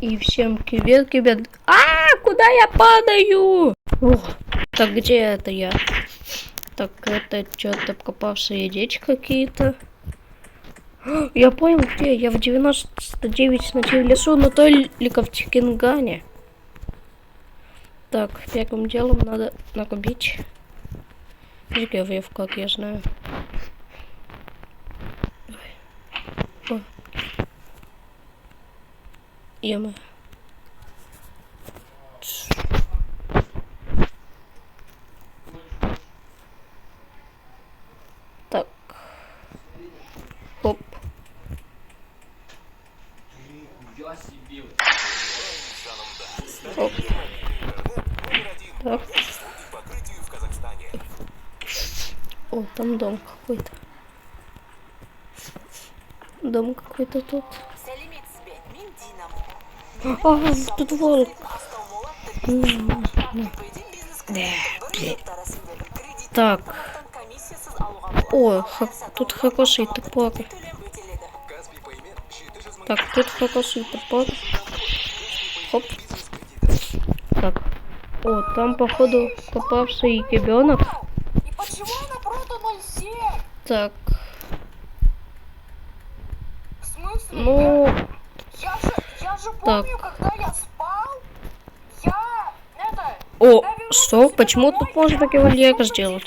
И всем привет, ребят. Куда я падаю? Так, где это я? Так, это что-то покопавшие дичь какие-то. Я понял, где. Я в 99 ночей в лесу, но только в Чикенгане. Так, первым делом надо накупить деревьев, как я знаю. Ема. Так. Хоп. Хоп. Так. О, там дом какой-то. Дом какой-то тут. Тут волк. Так. О, тут хороший топор. Так, тут хороший топор. Хоп. Так. О, там, походу, попавший ребенок. И почему она просто 0,7? Так. В смысле? Ну... Я же помню, когда я спал, О, что? Почему тут можно кавалера сделать?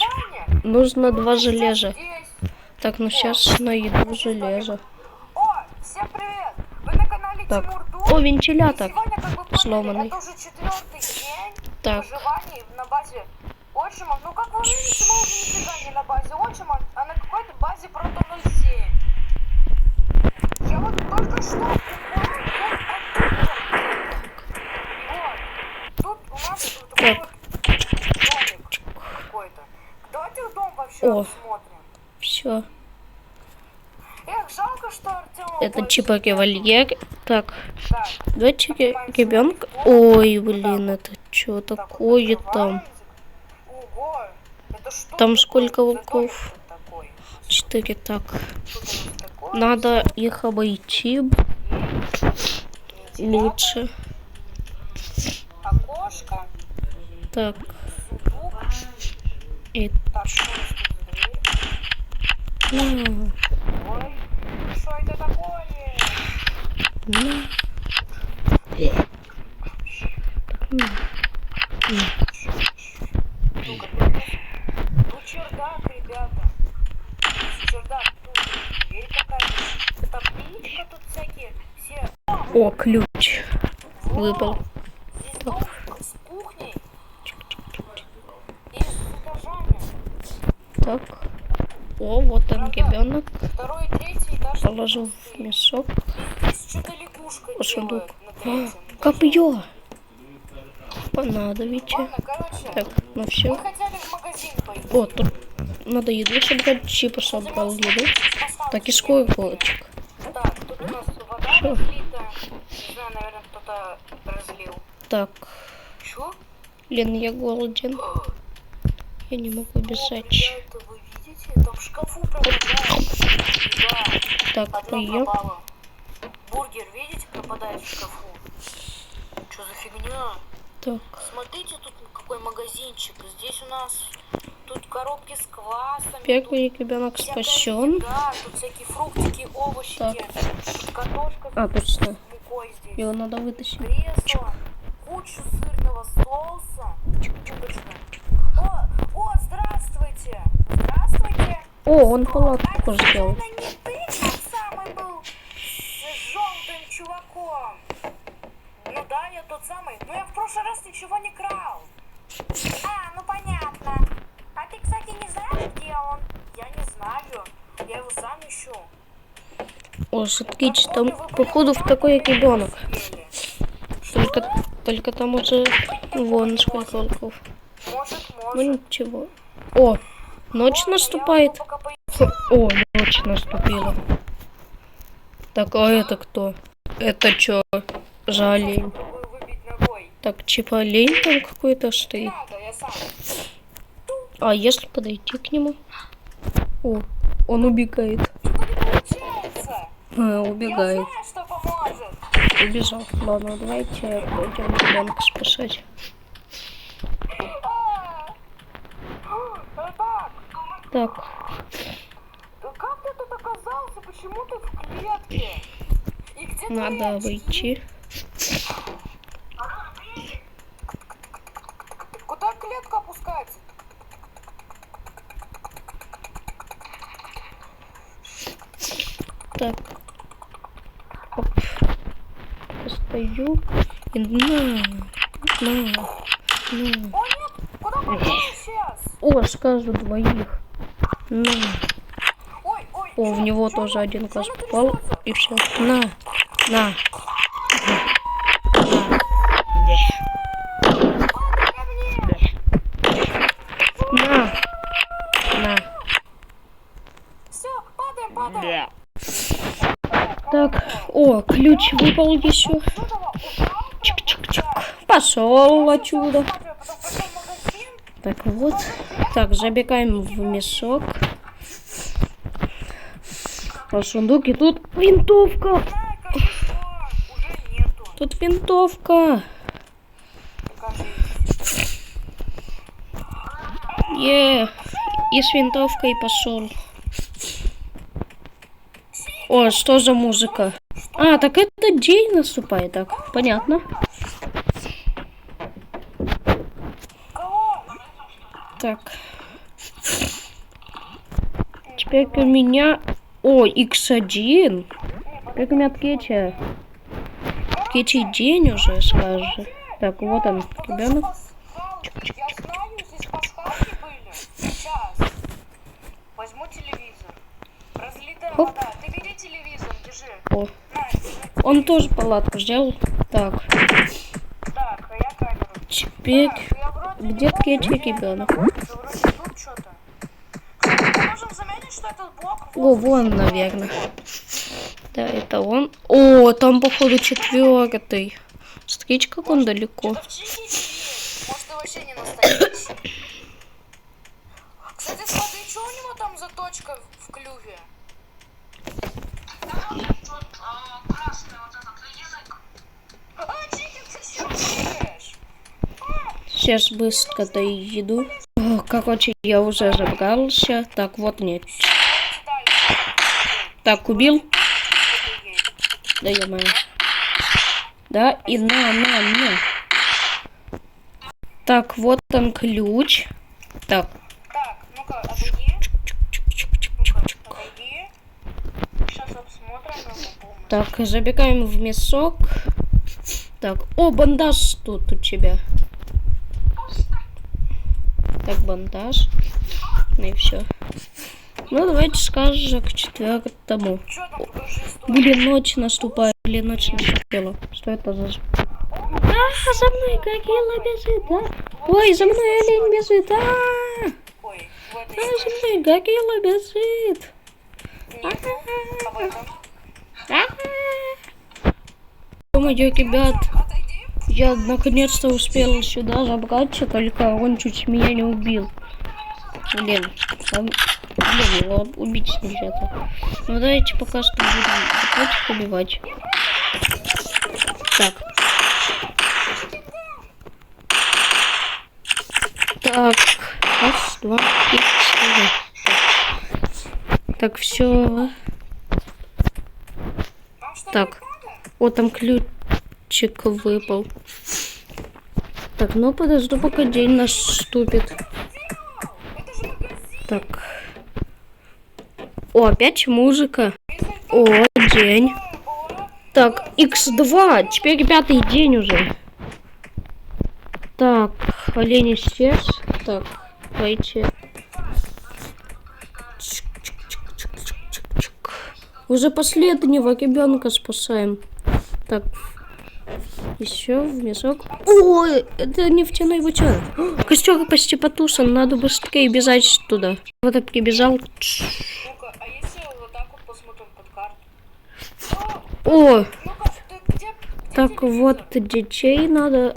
Нужно 2 железа. Так, ну сейчас найду железо. О, всем привет! Вы на канале Так. Тимур Дур. О, вентилятор. Сегодня, как вы поняли, сломанный. это уже 4-й день Так. выживания на базе отчима. Ну, как вы видите, мы уже нифига не на базе отчима, а на какой-то базе Прото 07. Я вот только что упал вот. Тут у нас такой вот домик какой-то. Давайте в дом вообще посмотрим. Все. Эх, жалко, что Артём... Это типа кавалер. Так. Давайте ребенка. Ой, блин, это что такое там? Ого, это что? Там сколько волков? 4. Так. Надо их обойти лучше. Окошко. Так. И... Так, что у нас тут за дверь? Ой, что это такое? Тут чердак, ребята. Чердак, тут дверь какая-то. Табличка тут всякие. Все. О, ключ. Выпал. Здесь дом с кухней. И с этажами. Так. О, вот он ребенок. 2-й, 3-й этаж. Положил в мешок. Здесь что-то лягушка Сундук. делает на 3-м. Копье. Понадобите. Ладно, короче, Так, ну все. мы хотели в магазин пойти. О, тут надо еду собрать. Чипа собрал еду. Так, и сколько? Так, тут у нас вода разлита. Не знаю, наверное, кто-то разлил. Так. Чё? Лен, я голоден. Я не могу бежать. Ребята, вы видите? Там в шкафу пропадает. Да. Так, Одно поем. пропало. Бургер, видите, пропадает в шкафу. Что за фигня? Так. Смотрите, тут какой магазинчик. Здесь у нас тут коробки с квасами. Первый ребенок спасен. Да, тут всякие фруктики, овощи. Так. Тут картошка точно. с мукой здесь. Его надо вытащить. Кресло, кучу сырного соуса. О, здравствуйте. Здравствуйте. О, он палатку сделал. Не ты тот самый был с желтым чуваком. Ну да, я тот самый. Но я в прошлый раз ничего не крал. Ну понятно. А ты, кстати, не знаешь, где он? Я не знаю. Я его сам ищу. О, смотрите, там походу в такой ребенок. Только там уже вон сколько волков. Ну ничего. О, ночь наступает. О, ночь наступила. Так, а это кто? Это чё? Олень. Так, типа олень там какой-то стоит. А если подойти к нему? О, он убегает. Убегает. Убегает. убежал. Ладно, давайте пойдем ребенка спасать. Так. Да как ты тут оказался? Почему ты в клетке? И где Надо твои очки? выйти. Куда клетка опускается? Так. Оп. Постою. И на. О нет, куда попал сейчас? О, сразу двоих. На. Ой, О, в него чё тоже оно- один чё раз оно попал. трясётся? И все. На. На. На. Все, падаем. Так. О, ключ выпал еще. Чик-чик-чик. Пошел отсюда. Так вот. Так, забегаем в мешок. А сундук, и тут винтовка. Уже нету. Тут винтовка. И с винтовкой пошел. О, что за музыка? А, так это день наступает. Так, понятно. Так. Теперь у меня... О, X1. Как у меня Кетча. Кетчи день уже, скажешь. Так, вот он, ребенок. Я знаю, здесь пасхалки были. Сейчас. Возьму телевизор. Разлитая Оп. вода. Ты бери телевизор, держи. О, На, держи. он тоже палатку сделал. Так, Так, а я камеру. теперь... Так, я вроде Где не помню, Кетчи, где это ребенок? находится. Вроде тут что-то. Мы можем заметить, что этот блок... О, вон, наверное. Да, это он. О, там, походу, 4-й. Смотрите, как он далеко. Что-то в чике есть. Может, ты вообще не настоящий. Кстати, смотри, что у него там за точка в клюве? Красный вот этот язык. Чикин, ты что делаешь? Сейчас быстро доеду. О, короче, я уже забрался. Так, вот нет. Так, убил. Да, ё-моё. Да, и на. Так, вот он ключ. Так. Так, ну-ка, отойди. Ну-ка, отойди. Сейчас обсмотрим его полностью. Так, забегаем в мясок. Так, о, бандаж тут у тебя. Так, бандаж. Ну и все. Ну, давайте скажем к 4-му. Что там, покажи историю. Блин, ночь наступает. Блин, ночь наступила. Что это за... А, за мной какие бежит, да? Ой, за мной олень бежит, Ой, в этой А, за истории. мной Гакила бежит. Нет, об этом. Ё-моё, ребят, Отойди. я наконец-то успел сюда забраться, только он чуть меня не убил. Блин, его убить нельзя-то. Ну давайте пока что будем этих убивать. Так. Так, раз, два, три, четыре. Так, все. Вам что-то Так. надо? О, там ключик выпал. Так, ну подожду, пока день наступит. Это же магазин. Так. О, опять музыка. О, день. Так, X2. Теперь 5-й день уже. Так, олень исчез. Так, пойти. Уже последнего ребенка спасаем. Так, еще в мешок. Ой, это нефтяной бычок. Костер почти потушен, надо быстрее бежать туда. Вот я прибежал. Ну-ка, а если вот так вот посмотрим под карту? О, Ну-ка, ты где так вот детей надо.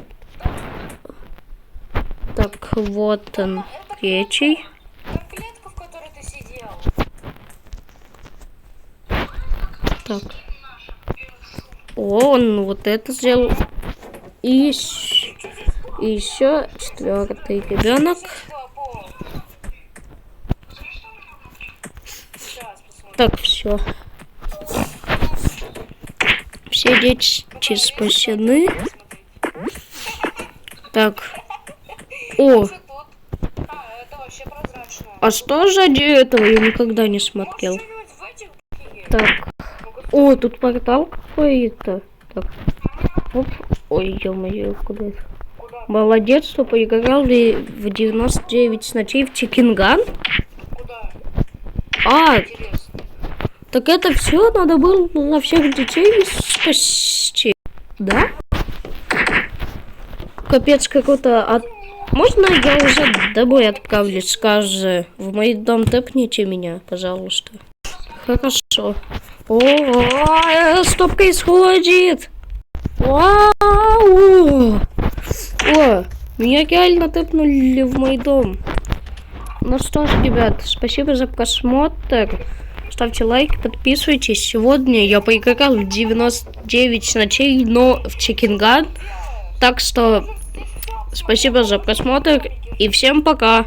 Так, вот он, печей. там клетка, в которой ты сидел? Так. О, он вот это сделал. И еще 4-й ребенок. Так, все. Все дети спасены. Так. О, а что же этого я никогда не смотрел? Так. О, тут портал какой-то. Так. Оп. Ой, ё-моё, куда это? Молодец, что поиграл в 99 ночей в Чикинган. А, так это все надо было на всех детей спасти, да? Капец какой-то. Можно я уже домой отправлюсь? Скажи, в мой дом тэпните меня, пожалуйста. Хорошо. О, что происходит? Вау! О, меня реально тэпнули в мой дом. Ну что ж, ребят, спасибо за просмотр. Ставьте лайк, подписывайтесь. Сегодня я поиграл в 99 ночей, но в Чикинган. Так что спасибо за просмотр и всем пока.